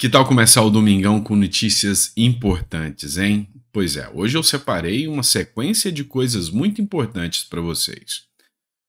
Que tal começar o domingão com notícias importantes, hein? Pois é, hoje eu separei uma sequência de coisas muito importantes para vocês.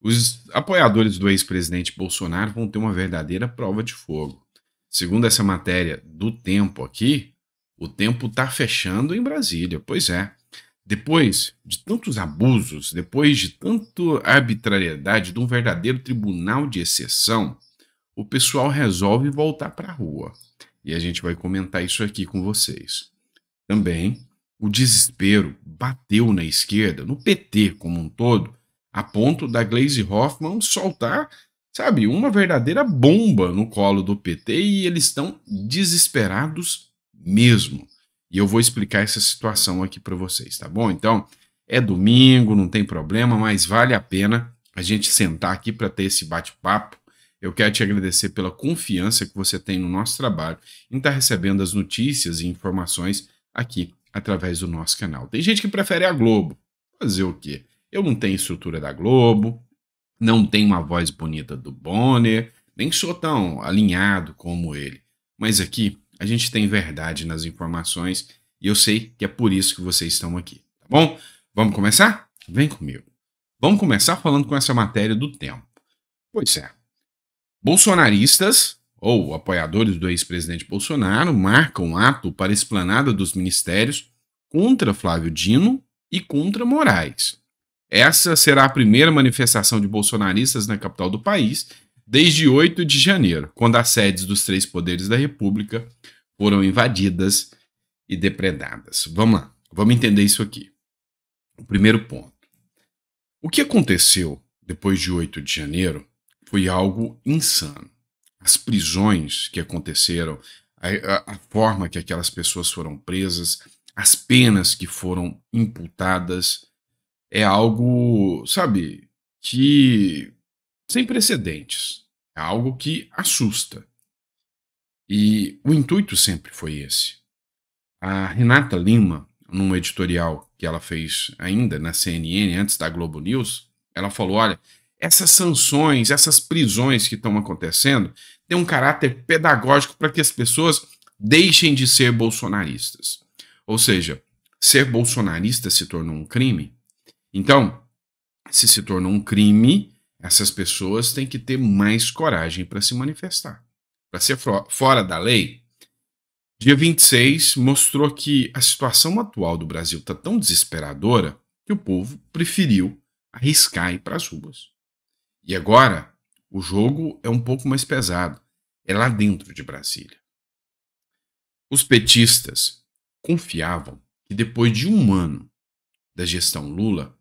Os apoiadores do ex-presidente Bolsonaro vão ter uma verdadeira prova de fogo. Segundo essa matéria do Tempo aqui, o tempo está fechando em Brasília. Pois é. Depois de tantos abusos, depois de tanta arbitrariedade, de um verdadeiro tribunal de exceção, o pessoal resolve voltar para a rua. E a gente vai comentar isso aqui com vocês. Também, o desespero bateu na esquerda, no PT como um todo, a ponto da Gleisi Hoffmann soltar, sabe, uma verdadeira bomba no colo do PT e eles estão desesperados mesmo. E eu vou explicar essa situação aqui para vocês, tá bom? Então, é domingo, não tem problema, mas vale a pena a gente sentar aqui para ter esse bate-papo. Eu quero te agradecer pela confiança que você tem no nosso trabalho em estar recebendo as notícias e informações aqui através do nosso canal. Tem gente que prefere a Globo. Fazer o quê? Eu não tenho estrutura da Globo, não tenho uma voz bonita do Bonner, nem sou tão alinhado como ele. Mas aqui a gente tem verdade nas informações e eu sei que é por isso que vocês estão aqui, tá bom? Vamos começar? Vem comigo. Vamos começar falando com essa matéria do Tempo. Pois é. Bolsonaristas, ou apoiadores do ex-presidente Bolsonaro, marcam ato para a esplanada dos ministérios contra Flávio Dino e contra Moraes. Essa será a primeira manifestação de bolsonaristas na capital do país desde 8 de janeiro, quando as sedes dos três poderes da República foram invadidas e depredadas. Vamos lá, vamos entender isso aqui. O primeiro ponto. O que aconteceu depois de 8 de janeiro foi algo insano. As prisões que aconteceram, a forma que aquelas pessoas foram presas, as penas que foram imputadas, é algo, sabe, que sem precedentes. É algo que assusta. E o intuito sempre foi esse. A Renata Lima, num editorial que ela fez ainda na CNN, antes da Globo News, ela falou, olha, essas sanções, essas prisões que estão acontecendo têm um caráter pedagógico para que as pessoas deixem de ser bolsonaristas. Ou seja, ser bolsonarista se tornou um crime. Então, se tornou um crime, essas pessoas têm que ter mais coragem para se manifestar. Para ser fora da lei, dia 26 mostrou que a situação atual do Brasil está tão desesperadora que o povo preferiu arriscar ir para as ruas. E agora, o jogo é um pouco mais pesado. É lá dentro de Brasília. Os petistas confiavam que depois de um ano da gestão Lula,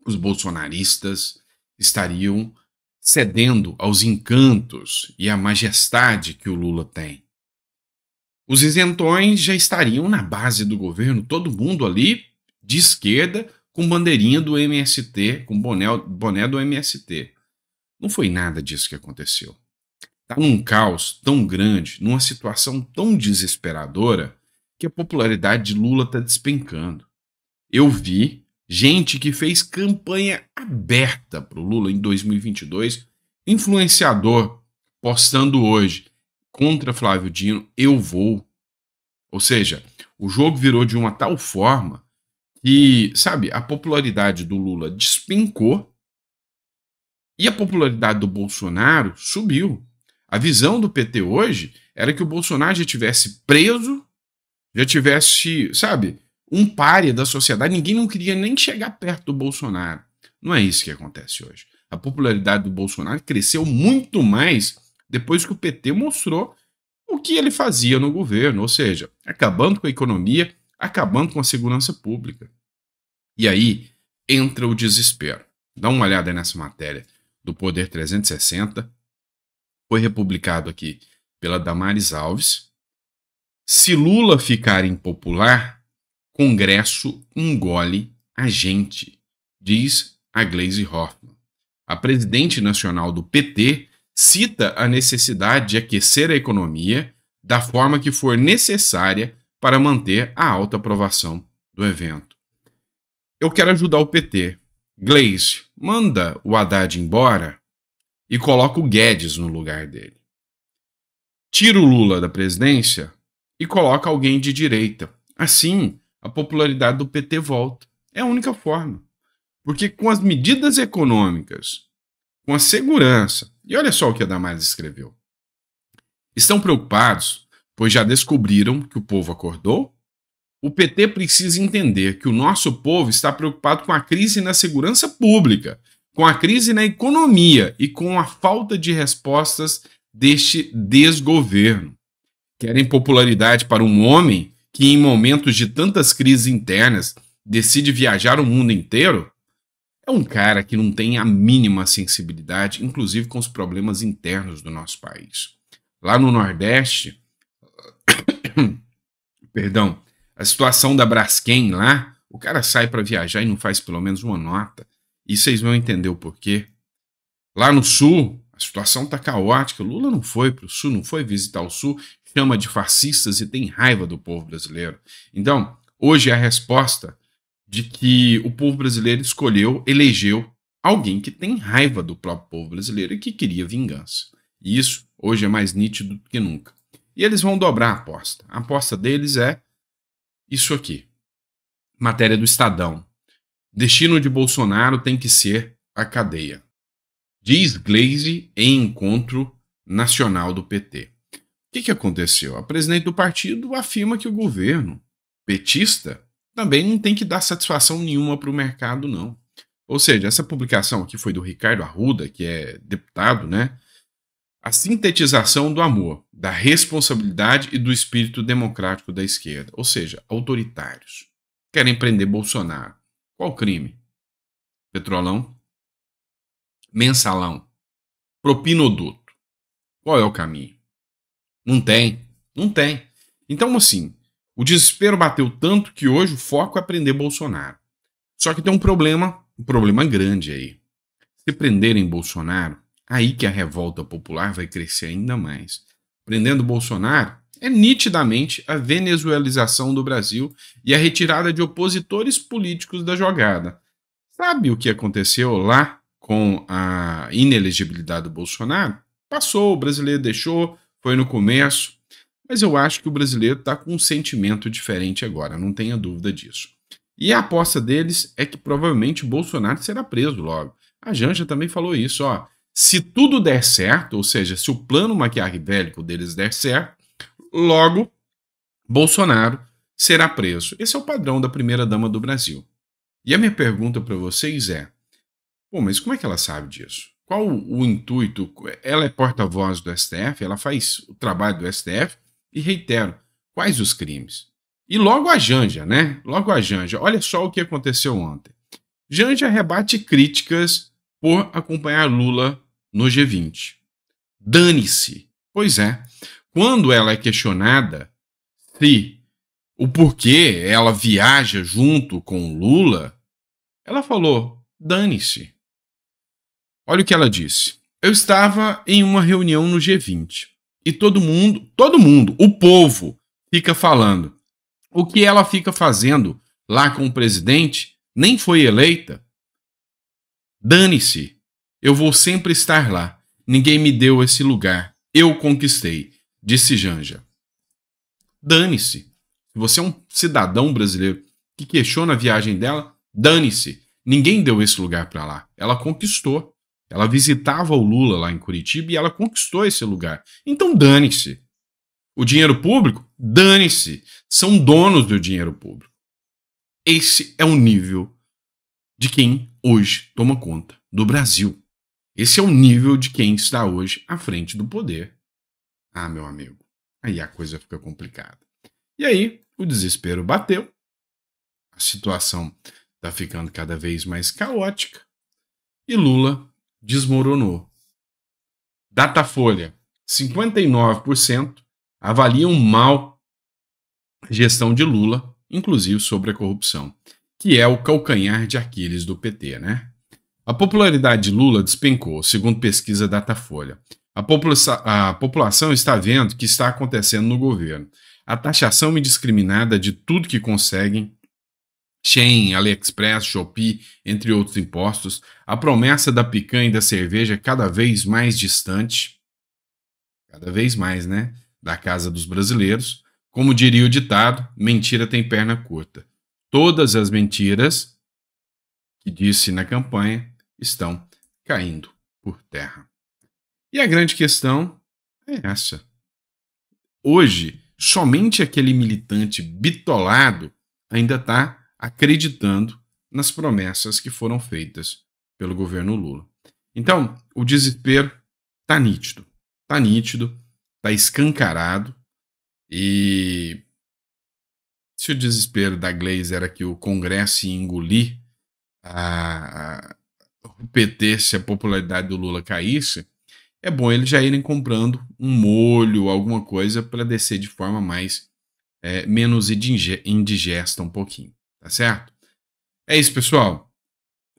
os bolsonaristas estariam cedendo aos encantos e à majestade que o Lula tem. Os isentões já estariam na base do governo, todo mundo ali de esquerda com bandeirinha do MST, com boné do MST. Não foi nada disso que aconteceu. Está num caos tão grande, numa situação tão desesperadora, que a popularidade de Lula está despencando. Eu vi gente que fez campanha aberta para o Lula em 2022, influenciador, postando hoje contra Flávio Dino, eu vou. Ou seja, o jogo virou de uma tal forma que, sabe, a popularidade do Lula despencou e a popularidade do Bolsonaro subiu. A visão do PT hoje era que o Bolsonaro já tivesse preso, já tivesse, sabe, um pária da sociedade. Ninguém não queria nem chegar perto do Bolsonaro. Não é isso que acontece hoje. A popularidade do Bolsonaro cresceu muito mais depois que o PT mostrou o que ele fazia no governo, ou seja, acabando com a economia, acabando com a segurança pública. E aí entra o desespero. Dá uma olhada nessa matéria do Poder 360. Foi republicado aqui pela Damares Alves. Se Lula ficar impopular, Congresso engole a gente, diz a Gleisi Hoffmann. A presidente nacional do PT cita a necessidade de aquecer a economia da forma que for necessária para manter a alta aprovação do evento. Eu quero ajudar o PT. Gleisi, manda o Haddad embora e coloca o Guedes no lugar dele. tira o Lula da presidência e coloca alguém de direita. Assim, a popularidade do PT volta. É a única forma. Porque com as medidas econômicas, com a segurança, e olha só o que a Damares escreveu. Estão preocupados, pois já descobriram que o povo acordou? O PT precisa entender que o nosso povo está preocupado com a crise na segurança pública, com a crise na economia e com a falta de respostas deste desgoverno. Querem popularidade para um homem que, em momentos de tantas crises internas, decide viajar o mundo inteiro? É um cara que não tem a mínima sensibilidade, inclusive com os problemas internos do nosso país. Lá no Nordeste, perdão, a situação da Braskem lá, o cara sai para viajar e não faz pelo menos uma nota. E vocês vão entender o porquê. Lá no Sul, a situação tá caótica. Lula não foi para o Sul, não foi visitar o Sul, chama de fascistas e tem raiva do povo brasileiro. Então, hoje é a resposta de que o povo brasileiro escolheu, elegeu alguém que tem raiva do próprio povo brasileiro e que queria vingança. E isso hoje é mais nítido do que nunca. E eles vão dobrar a aposta. A aposta deles é isso aqui. Matéria do Estadão. Destino de Bolsonaro tem que ser a cadeia. Diz Gleisi em encontro nacional do PT. O que aconteceu? A presidente do partido afirma que o governo petista também não tem que dar satisfação nenhuma para o mercado, não. Ou seja, essa publicação aqui foi do Ricardo Arruda, que é deputado, né? A sintetização do amor, da responsabilidade e do espírito democrático da esquerda. Ou seja, autoritários. Querem prender Bolsonaro. Qual crime? Petrolão? Mensalão? Propinoduto? Qual é o caminho? Não tem. Não tem. Então, assim, o desespero bateu tanto que hoje o foco é prender Bolsonaro. Só que tem um problema grande aí. Se prenderem Bolsonaro, aí que a revolta popular vai crescer ainda mais. Prendendo Bolsonaro é nitidamente a venezuelização do Brasil e a retirada de opositores políticos da jogada. Sabe o que aconteceu lá com a inelegibilidade do Bolsonaro? Passou, o brasileiro deixou, foi no começo, mas eu acho que o brasileiro está com um sentimento diferente agora, não tenha dúvida disso. E a aposta deles é que provavelmente Bolsonaro será preso logo. A Janja também falou isso, ó. Se tudo der certo, ou seja, se o plano maquiavélico deles der certo, logo Bolsonaro será preso. Esse é o padrão da primeira-dama do Brasil. E a minha pergunta para vocês é, pô, mas como é que ela sabe disso? Qual o intuito? Ela é porta-voz do STF, ela faz o trabalho do STF e, reitero, quais os crimes? E logo a Janja, né? Logo a Janja. Olha só o que aconteceu ontem. Janja rebate críticas por acompanhar Lula no G20. Dane-se. Pois é. Quando ela é questionada se o porquê ela viaja junto com Lula, ela falou, dane-se. Olha o que ela disse. Eu estava em uma reunião no G20 e todo mundo, o povo, fica falando. O que ela fica fazendo lá com o presidente nem foi eleita. Dane-se. Eu vou sempre estar lá. Ninguém me deu esse lugar. Eu conquistei, disse Janja. Dane-se. Se você é um cidadão brasileiro que questiona a viagem dela, dane-se. Ninguém deu esse lugar para lá. Ela conquistou. Ela visitava o Lula lá em Curitiba e ela conquistou esse lugar. Então dane-se. O dinheiro público? Dane-se. São donos do dinheiro público. Esse é o nível de quem hoje toma conta do Brasil. Esse é o nível de quem está hoje à frente do poder. Ah, meu amigo, aí a coisa fica complicada. E aí, o desespero bateu. A situação está ficando cada vez mais caótica. E Lula desmoronou. Datafolha, 59% avaliam mal a gestão de Lula, inclusive sobre a corrupção, que é o calcanhar de Aquiles do PT, né? A popularidade de Lula despencou, segundo pesquisa Datafolha. A população está vendo o que está acontecendo no governo. A taxação indiscriminada de tudo que conseguem, Shein, AliExpress, Shopee, entre outros impostos, a promessa da picanha e da cerveja cada vez mais distante, cada vez mais, né? da casa dos brasileiros. Como diria o ditado, mentira tem perna curta. Todas as mentiras que disse na campanha estão caindo por terra. E a grande questão é essa. Hoje, somente aquele militante bitolado ainda está acreditando nas promessas que foram feitas pelo governo Lula. Então, o desespero está nítido, está escancarado, e se o desespero da Gleisi era que o Congresso ia engolir o PT se a popularidade do Lula caísse, é bom eles já irem comprando um molho, alguma coisa para descer de forma menos indigesta um pouquinho, tá certo? É isso, pessoal.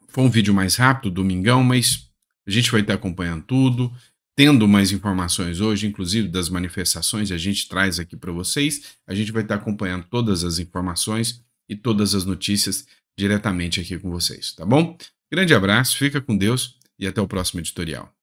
Foi um vídeo mais rápido, domingão, mas a gente vai estar acompanhando tudo, tendo mais informações hoje, inclusive das manifestações, a gente traz aqui para vocês. A gente vai estar acompanhando todas as informações e todas as notícias diretamente aqui com vocês, tá bom? Grande abraço, fica com Deus e até o próximo editorial.